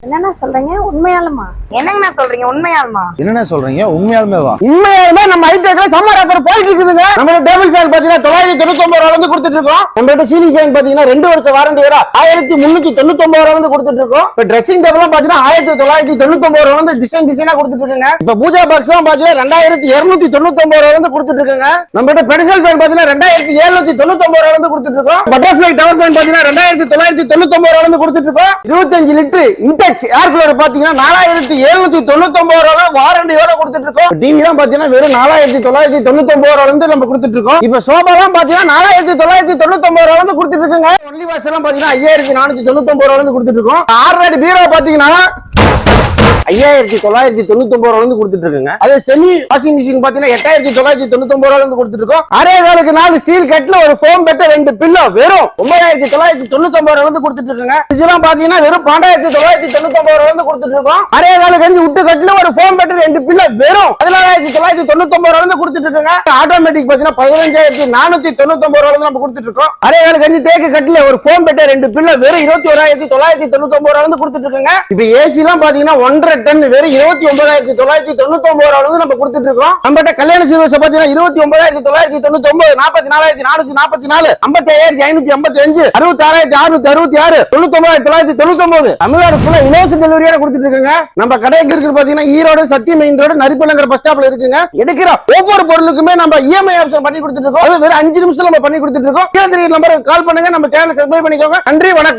என்னன்னா சொல்றீங்க? உண்மையாலுமா? என்னங்கண்ணா சொல்றீங்க? உண்மையாலுமா? என்னென்ன சொல்றீங்க? உண்மையாலுமேவா? உண்மையாலுமே நம்ம ஐடெக்ல சம்மர் ஆஃபர் போயிட்டு இருக்குதுங்க. நம்ம டேபிள் ஃபேன் பாத்தீங்கன்னா 999 ரூபாயில இருந்து கொடுத்துட்டு இருக்கோம். நம்ம சீலிங் ஃபேன் பாத்தீங்கன்னா 2 வருஷம் வாரண்டி வர 1399 ரூபாயில இருந்து கொடுத்துட்டு இருக்கோம். இப்ப ட்ரெஸ்ஸிங் டேபிள் பாத்தீங்கன்னா 1999 ரூபாயில இருந்து டிசைனா கொடுத்துட்டு இருக்குங்க. இப்ப பூஜா பாக்ஸ் எல்லாம் பாத்தீங்கன்னா 2299 ரூபாயில இருந்து கொடுத்துட்டு இருக்குங்க. நம்ம பெடசல் ஃபேன் பாத்தீங்கன்னா 2799 ரூபாயில இருந்து கொடுத்துட்டு இருக்கோம். பட்டர்ஃப்ளை டவர் ஃபேன் பாத்தீங்கன்னா 2999 ரூபாயில இருந்து கொடுத்துட்டு இருக்கோம். 25 லிட்டர் இன்டெக்ஸ் ஏர் கூலர் பாத்தீங்கன்னா 4799 ரூபாய் வாரண்டியோட கொடுத்துட்டு இருக்கோம். டிவி தான் பாத்தீங்கன்னா வெறும் 4999 ரூபாயில இருந்து நம்ம கொடுத்துட்டு இருக்கோம். இப்ப சோபா தான் பாத்தீங்கன்னா 4999 ரூபாயில இருந்து கொடுத்துட்டு இருக்குங்க. ஒன்லி வாஷ் எல்லாம் பாத்தீங்கன்னா 5499 ரூபாயில இருந்து கொடுத்துட்டு இருக்கோம். 6 அடி பீரோ பாத்தீங்கன்னா 5999 ரூபாயில இருந்து கொடுத்துட்டு இருக்குங்க. அதே செமி வாஷிங் மிஷின் பாத்தீங்கன்னா 8999 ரூபாயில இருந்து கொடுத்துட்டு இருக்கோம். அரே வேலுக்கு 4 ஸ்டீல் கட்ல ஒரு ஃபோம் பெட் 2 பில்லோ வெறும் 9999 ரூபாயில இருந்து கொடுத்துட்டு இருக்குங்க. இதெல்லாம் பாத்தீங்கன்னா வெறும் 12999 ரூபாயில இருந்து கொடுத்துட்டு இருக்கோம். அரே வேலுக்கு 5 உட்டு கட்ல ஒரு ஃபோம் பெட் 2 பில்லோ வெறும் 11999 ரூபாயில இருந்து கொடுத்துட்டு இருக்குங்க. ஆட்டோமேட்டிக் பாத்தீங்கன்னா 15499 ரூபாயில இருந்து நம்ம கொடுத்துட்டு இருக்கோம். அரே வேலுக்கு 5 தேக்கு கட்ல ஒரு ஃபோம் பெட் 2 பில்லோ வெறும் 21999 ரூபாயில இருந்து கொடுத்துட்டு இருக்குங்க. இப்ப ஏசி எல்லாம் பாத்தீங்கன்னா 1.5 டன் வெறும் 29999 ரூபாயில நம்ம கொடுத்துட்டு இருக்கோம். நம்மகிட்ட கல்யாண சீர்வரிசை பாத்தீங்கன்னா 29999 44444 55585 66666 99699 தமிழ்நாடு ஃபுல்லா இலவச டெலிவரியோட கொடுத்துட்டு இருக்குங்க. நம்ம கடை எங்க இருக்கு பாத்தீங்கன்னா ஈரோடு சத்திய மெயின் ரோடு நரிப்பள்ளங்கிற பஸ் ஸ்டாப்ல இருக்குங்க. எடுக்கிற ஒவ்வொரு பொருளுக்குமே நம்ம இஎம்ஐ ஆப்ஷன் பண்ணி கொடுத்துட்டு இருக்கோம். அது வெறும் 5 நிமிஷம் நம்ம பண்ணி கொடுத்துட்டு இருக்கோம். நம்பருக்கு கால் பண்ணுங்க. நம்ம சேனலை சப்ஸ்கிரைப் பண்ணிக்கோங்க. நன்றி, வணக்கம்.